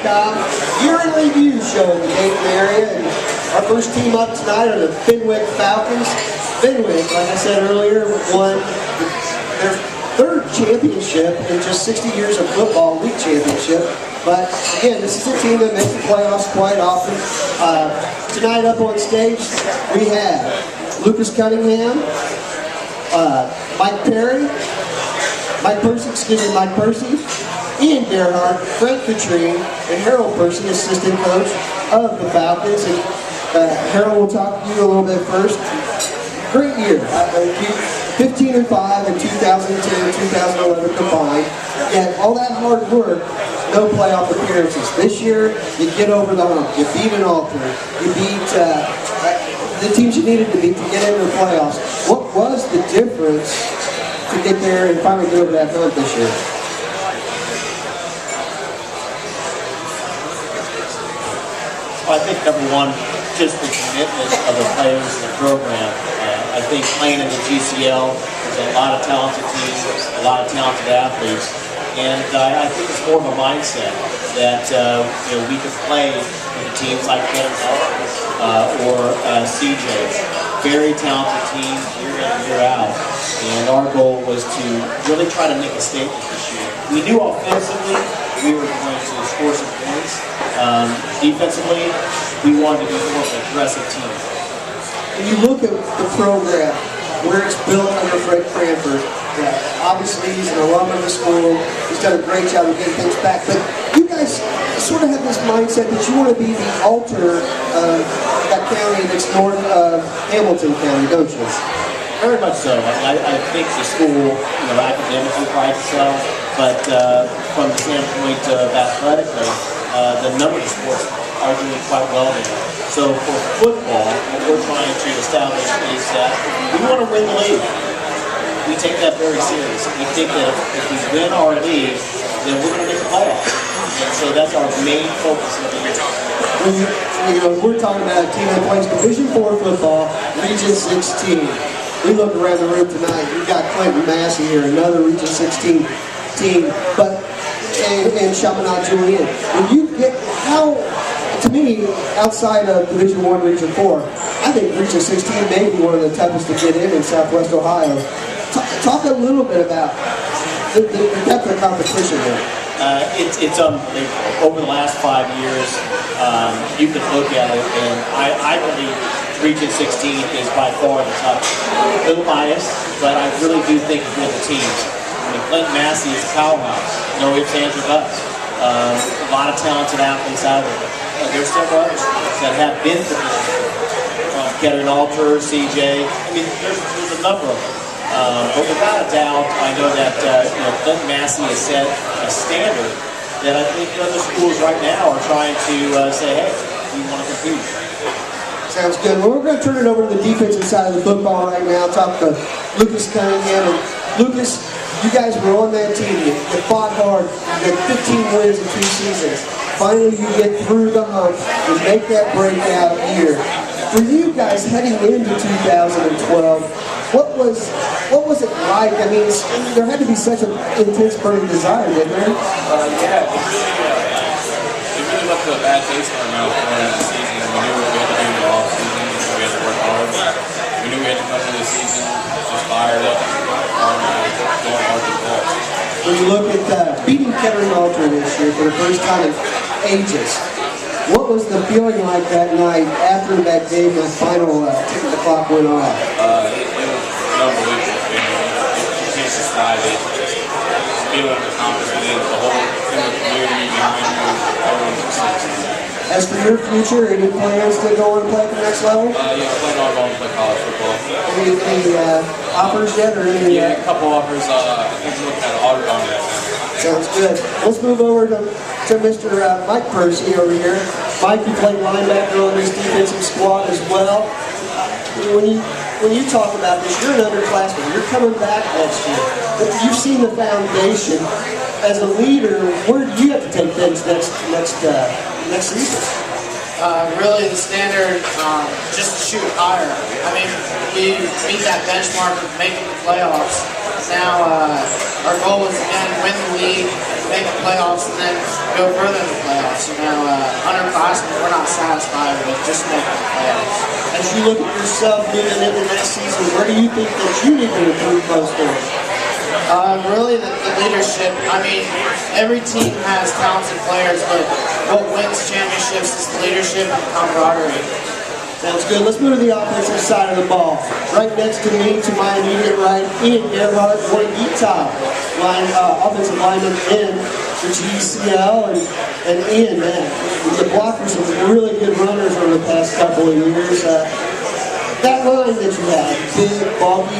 TSF.com year-in review show in the Dayton area. And our first team up tonight are the Fenwick Falcons. Fenwick, like I said earlier, won their third championship in just 60 years of football, league championship. But again, this is a team that makes the playoffs quite often. Tonight up on stage, we have Lucas Cunningham, Mike Percy, Ian Gerhardt, Frank Katrine, and Harold Percy, assistant coach of the Falcons. And Harold will talk to you a little bit first. Great year. 15-5 in 2010, 2011 combined. Yet all that hard work, no playoff appearances. This year, you get over the hump. You beat an altar. You beat the teams you needed to beat to get into the playoffs. What was the difference to get there and finally get over that hump this year? Well, I think number one, just the commitment of the players in the program. I think playing in the GCL, there's a lot of talented teams, a lot of talented athletes, and I think it's more of a mindset that we can play with teams like Cadillac or CJ. Very talented teams year in, year out, and our goal was to really try to make a statement this year. We knew offensively we were going to score some points. Defensively, we wanted to be more of an aggressive team. When you look at the program, where it's built under Fred Cranford, obviously he's an alum of the school, he's done a great job of getting things back, but you guys sort of have this mindset that you want to be the altar of that county that's north of Hamilton County, don't you? Very much so. I think the school, academically prides itself, but from the standpoint of athletically, the number of sports are doing quite well there. So for football, what we're trying to establish is that we want to win the league. We take that very seriously. We think that if we win our league, then we're going to make the playoffs. And so that's our main focus of the year. We're talking about a team that plays Division IV football, Region 16. We look around the room tonight. We've got Clinton Massey here, another Region 16 team, and Chaminade Julian. When you get to me, outside of Division I, Region 4, I think Region 16 may be one of the toughest to get in Southwest Ohio. Talk a little bit about the depth of competition there. It's over the last 5 years, you can look at it, and I believe Region 16 is by far the toughest. A little biased, but I really do think with the teams. Clinton Massey is a powerhouse. No ifs, ands, or buts. A lot of talented athletes out there. There's several others that have been to this. Kettering Alter, CJ. There's a number of them. But without a doubt, I know that Clinton Massey has set a standard that I think other schools right now are trying to say, hey, we want to compete. Sounds good. Well, we're going to turn it over to the defensive side of the football right now. Talk to Lucas Cunningham. And Lucas, you guys were on that team. You fought hard. You had 15 wins in 2 seasons. Finally, you get through the hump and make that breakout year. For you guys heading into 2012, what was it like? I mean, there had to be such an intense burning desire, didn't there? Yeah, it really left a bad taste in our mouth going into the season. We knew what we had to do in the off season. We had to work hard. We knew we had to come into the season just fired up, going hard to ball. When you look at beating Kettering Alter this year for the first time in ages, what was the feeling like that night after that game, that final tick of the clock went off? It was an unbelievable feeling. You can't describe it. Just feeling the confidence, the whole community behind you, everyone's excited. As for your future, any plans to go and play at the next level? Yeah, I plan on going to play college football. Any offers yet? Or any, yeah, a couple offers. I think we're looking at Auburn yet. Sounds good. Let's move over to Mr. Mike Percy over here. Mike, you played linebacker on this defensive squad as well. When you talk about this, you're an underclassman. You're coming back next year. You've seen the foundation. As a leader, where do you have to take things next season? Really, the standard, just to shoot higher. I mean, we beat that benchmark of making the playoffs. Now, our goal is again win the league, make the playoffs and then go further in the playoffs. You know, underclassmen, we're not satisfied with just making the playoffs. As you look at yourself moving into next season, where do you think that you need to improve most on? Really, the leadership. I mean, every team has talented players, but what wins championships is the leadership and camaraderie. Sounds good. Let's move to the offensive side of the ball. Right next to me, to my immediate right, Ian Gerhardt, one Utah offensive lineman in for GCL. And Ian, man, the blockers are really good runners over the past couple of years. That line that you had, big, bulky,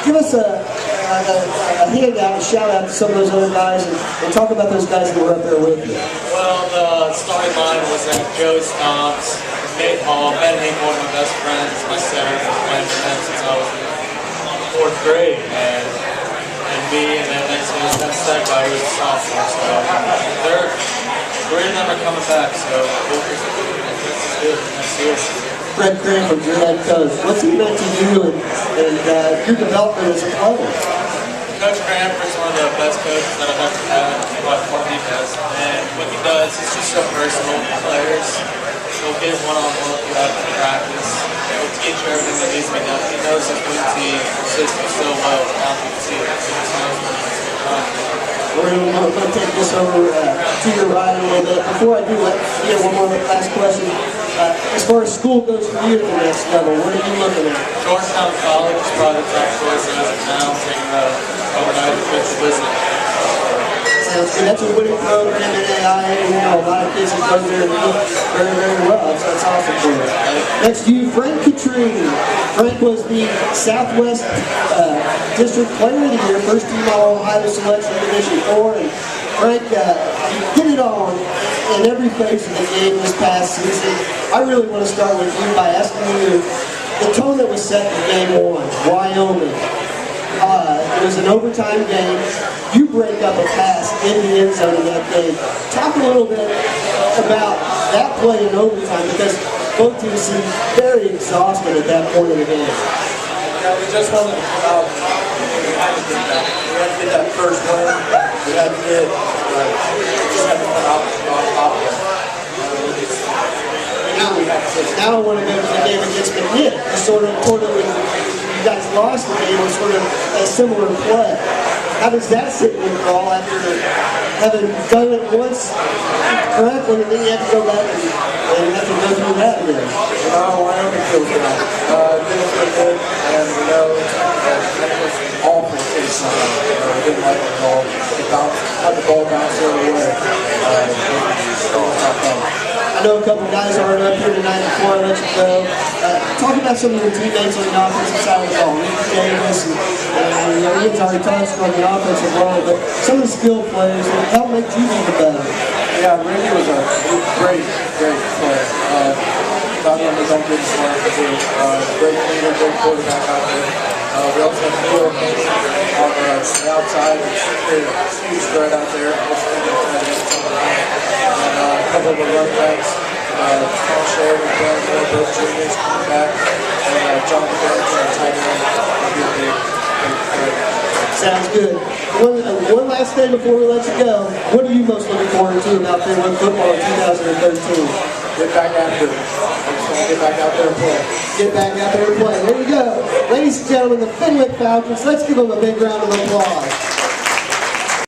give us a handout, a shout out to some of those other guys and talk about those guys that were up there with you. Well, the starting line was Joe Stomps, Nate Hall, Ben Hinkle, one of my best friends, my center, playing for them since I was in 4th grade, and me, and then next to us, that's that guy who was a sophomore, so three of them are coming back, so this is good, next year. Fred Cranford, your head coach. What's he meant to you and your development as a player? Coach Cranford's one of the best coaches that I've ever had, by far the best. And what he does, he's just so personal with players. He'll get one-on-one throughout the practice. He'll teach you everything that needs to be done. He knows his routine system so well. Now you can see it. We're going to take this over to your right a little bit. Before I do, one more last question. As far as school goes for you at the next level, what are you looking at? Georgetown College is probably the top choice as of now, taking the overnight official visit. Sounds good. That's a winning program in AIA. You know, a lot of kids that go there and do very, very well. So that's awesome for you. Next to you, Frank Katrine. Frank was the Southwest District Player of the Year, first team All-Ohio selection in Division 4. And Frank, hit it on in every phase of the game this past season. I really want to start with you by asking you the tone that was set in game 1, Wyoming. It was an overtime game. You break up a pass in the end zone in that game. Talk a little bit about that play in overtime, because both teams seemed very exhausted at that point in the game. Yeah, we just wanted to come out. We had to get that. We had to get that first win. We had to get. We just had to come out on top of it. Now I want to go to the game against McNitt. You guys lost the game on sort of a similar play. How does that sit in your crawl after having done it once correctly, and then you have to go back and have to go through that again? Wyoming feels good. Didn't feel good, and we know that was awful case. We didn't like the ball. Had the ball bounce the other way. I know a couple guys aren't up here tonight before I let you go. Talk about some of your teammates on the offensive side of the ball. Ricky Davis and Ian's already touched on the offensive line, but some of the skill players that help make you even better. Yeah, Ricky was a great player. Not only don't get smart, but great leader, great quarterback out there. We also have Neil on the outside. Created a huge threat out there. And a couple of the run backs, Tom Sheridan, both juniors coming back, and John Burns on tight end. Sounds good. One last thing before we let you go. What are you most looking forward to about Fenwick football in 2013? Get back after it. I just want to get back out there and play. Get back out there and play. There you go. Ladies and gentlemen, the Fenwick Falcons. Let's give them a big round of applause.